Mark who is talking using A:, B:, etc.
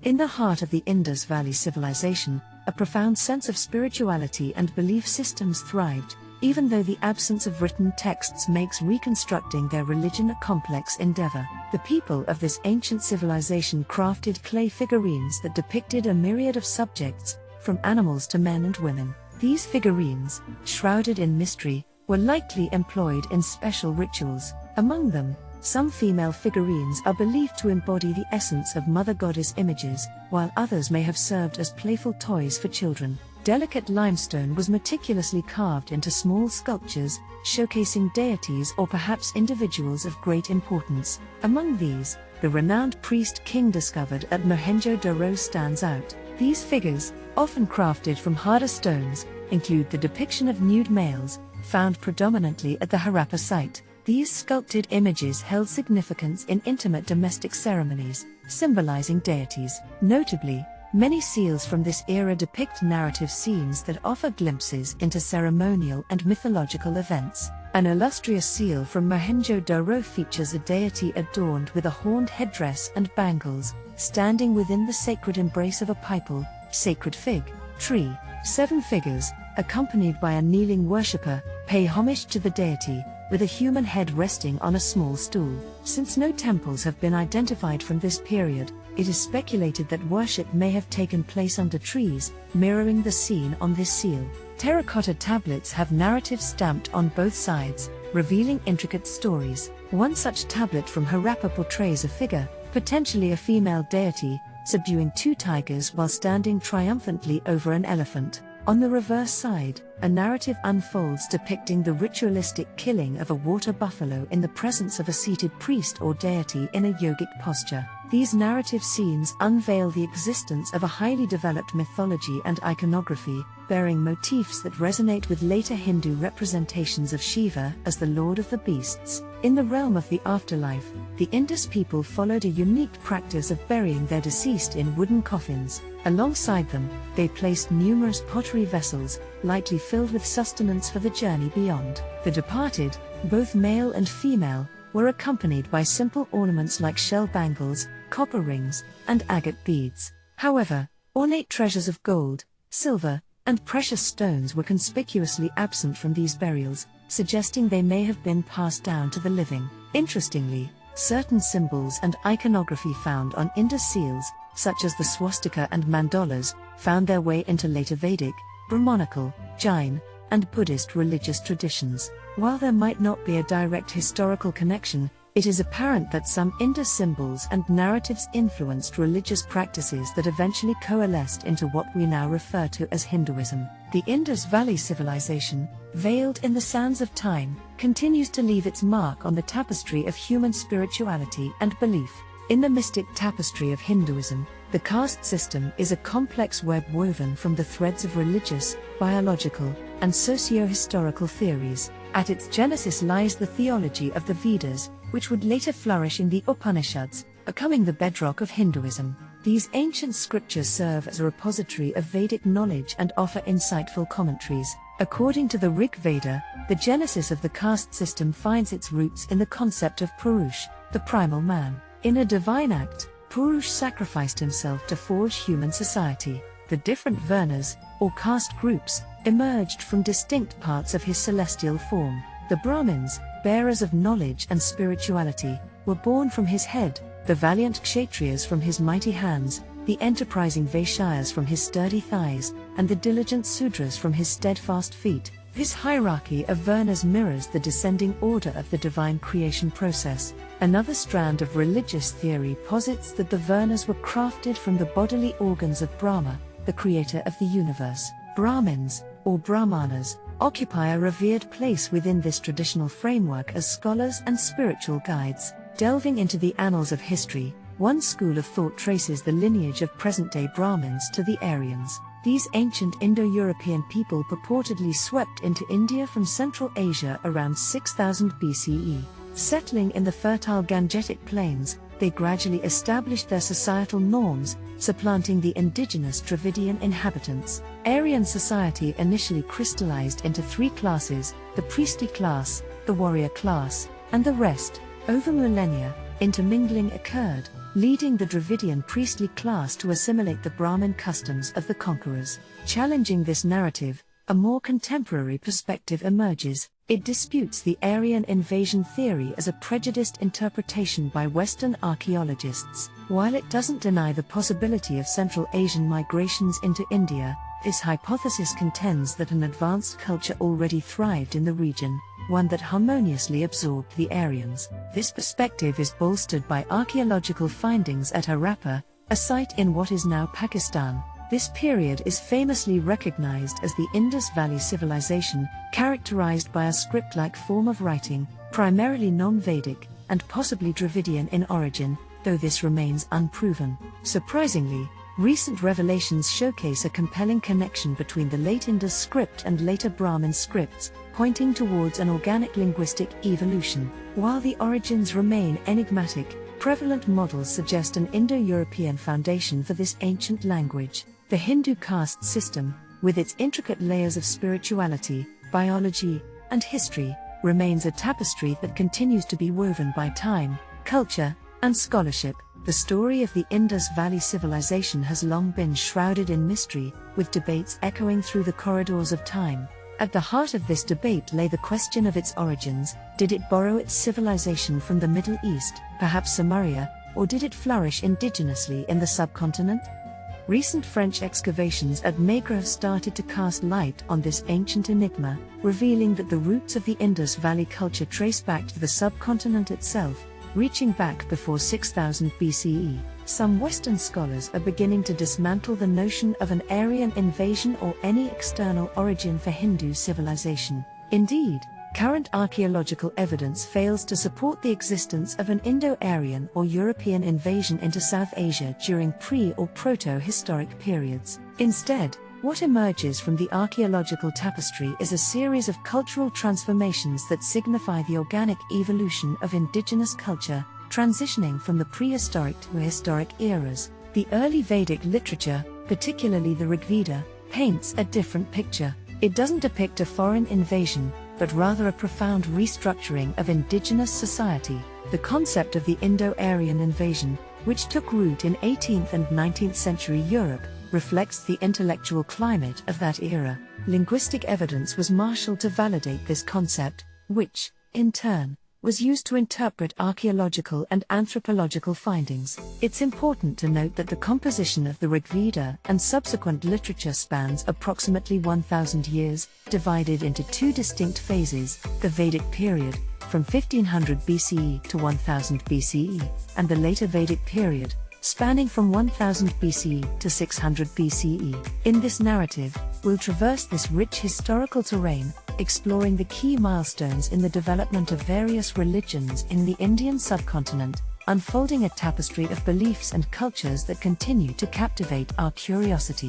A: In the heart of the Indus Valley Civilization, a profound sense of spirituality and belief systems thrived, even though the absence of written texts makes reconstructing their religion a complex endeavor. The people of this ancient civilization crafted clay figurines that depicted a myriad of subjects, from animals to men and women. These figurines, shrouded in mystery, were likely employed in special rituals. Among them, some female figurines are believed to embody the essence of mother goddess images, while others may have served as playful toys for children. Delicate limestone was meticulously carved into small sculptures, showcasing deities or perhaps individuals of great importance. Among these, the renowned priest king discovered at Mohenjo-daro stands out. These figures, often crafted from harder stones, include the depiction of nude males, found predominantly at the Harappa site. These sculpted images held significance in intimate domestic ceremonies, symbolizing deities. Notably, many seals from this era depict narrative scenes that offer glimpses into ceremonial and mythological events. An illustrious seal from Mohenjo-daro features a deity adorned with a horned headdress and bangles, standing within the sacred embrace of a pipal, sacred fig, tree. 7 figures, accompanied by a kneeling worshipper, pay homage to the deity, with a human head resting on a small stool. Since no temples have been identified from this period, it is speculated that worship may have taken place under trees, mirroring the scene on this seal. Terracotta tablets have narratives stamped on both sides, revealing intricate stories. One such tablet from Harappa portrays a figure, potentially a female deity, subduing 2 tigers while standing triumphantly over an elephant. On the reverse side, a narrative unfolds depicting the ritualistic killing of a water buffalo in the presence of a seated priest or deity in a yogic posture. These narrative scenes unveil the existence of a highly developed mythology and iconography, bearing motifs that resonate with later Hindu representations of Shiva as the lord of the beasts. In the realm of the afterlife, the Indus people followed a unique practice of burying their deceased in wooden coffins. Alongside them, they placed numerous pottery vessels, likely filled with sustenance for the journey beyond. The departed, both male and female, were accompanied by simple ornaments like shell bangles, copper rings, and agate beads. However, ornate treasures of gold, silver, and precious stones were conspicuously absent from these burials, suggesting they may have been passed down to the living. Interestingly, certain symbols and iconography found on Indus seals, such as the swastika and mandalas, found their way into later Vedic, Brahmanical, Jain, and Buddhist religious traditions. While there might not be a direct historical connection, it is apparent that some Indus symbols and narratives influenced religious practices that eventually coalesced into what we now refer to as Hinduism. The Indus Valley Civilization, veiled in the sands of time, continues to leave its mark on the tapestry of human spirituality and belief. In the mystic tapestry of Hinduism, the caste system is a complex web woven from the threads of religious, biological, and socio-historical theories. At its genesis lies the theology of the Vedas, which would later flourish in the Upanishads, becoming the bedrock of Hinduism. These ancient scriptures serve as a repository of Vedic knowledge and offer insightful commentaries. According to the Rig Veda, the genesis of the caste system finds its roots in the concept of Purush, the primal man. In a divine act, Purush sacrificed himself to forge human society. The different Varnas, or caste groups, emerged from distinct parts of his celestial form. The Brahmins, bearers of knowledge and spirituality, were born from his head, the valiant Kshatriyas from his mighty hands, the enterprising Vaishyas from his sturdy thighs, and the diligent Sudras from his steadfast feet. This hierarchy of Varnas mirrors the descending order of the divine creation process. Another strand of religious theory posits that the Varnas were crafted from the bodily organs of Brahma, the creator of the universe. Brahmins, or Brahmanas, occupy a revered place within this traditional framework as scholars and spiritual guides. Delving into the annals of history, one school of thought traces the lineage of present-day Brahmins to the Aryans. These ancient Indo-European people purportedly swept into India from Central Asia around 6000 BCE. Settling in the fertile Gangetic plains, they gradually established their societal norms, supplanting the indigenous Dravidian inhabitants. Aryan society initially crystallized into 3 classes: the priestly class, the warrior class, and the rest. Over millennia, intermingling occurred, leading the Dravidian priestly class to assimilate the Brahmin customs of the conquerors. Challenging this narrative, a more contemporary perspective emerges. It disputes the Aryan invasion theory as a prejudiced interpretation by Western archaeologists. While it doesn't deny the possibility of Central Asian migrations into India, this hypothesis contends that an advanced culture already thrived in the region, one that harmoniously absorbed the Aryans. This perspective is bolstered by archaeological findings at Harappa, a site in what is now Pakistan. This period is famously recognized as the Indus Valley Civilization, characterized by a script-like form of writing, primarily non-Vedic, and possibly Dravidian in origin, though this remains unproven. Surprisingly, recent revelations showcase a compelling connection between the late Indus script and later Brahmin scripts, pointing towards an organic linguistic evolution. While the origins remain enigmatic, prevalent models suggest an Indo-European foundation for this ancient language. The Hindu caste system, with its intricate layers of spirituality, biology, and history, remains a tapestry that continues to be woven by time, culture, and scholarship. The story of the Indus Valley Civilization has long been shrouded in mystery, with debates echoing through the corridors of time. At the heart of this debate lay the question of its origins. Did it borrow its civilization from the Middle East, perhaps Samaria, or did it flourish indigenously in the subcontinent? Recent French excavations at Maigre have started to cast light on this ancient enigma, revealing that the roots of the Indus Valley culture trace back to the subcontinent itself, reaching back before 6000 BCE. Some Western scholars are beginning to dismantle the notion of an Aryan invasion or any external origin for Hindu civilization. Indeed, current archaeological evidence fails to support the existence of an Indo-Aryan or European invasion into South Asia during pre- or proto-historic periods. Instead, what emerges from the archaeological tapestry is a series of cultural transformations that signify the organic evolution of indigenous culture, transitioning from the prehistoric to historic eras. The early Vedic literature, particularly the Rig Veda, paints a different picture. It doesn't depict a foreign invasion, but rather a profound restructuring of indigenous society. The concept of the Indo-Aryan invasion, which took root in 18th and 19th century Europe, reflects the intellectual climate of that era. Linguistic evidence was marshaled to validate this concept, which, in turn, was used to interpret archaeological and anthropological findings. It's important to note that the composition of the Rig Veda and subsequent literature spans approximately 1000 years, divided into two distinct phases: the Vedic period, from 1500 BCE to 1000 BCE, and the later Vedic period, spanning from 1000 BCE to 600 BCE. In this narrative, we'll traverse this rich historical terrain, exploring the key milestones in the development of various religions in the Indian subcontinent, unfolding a tapestry of beliefs and cultures that continue to captivate our curiosity.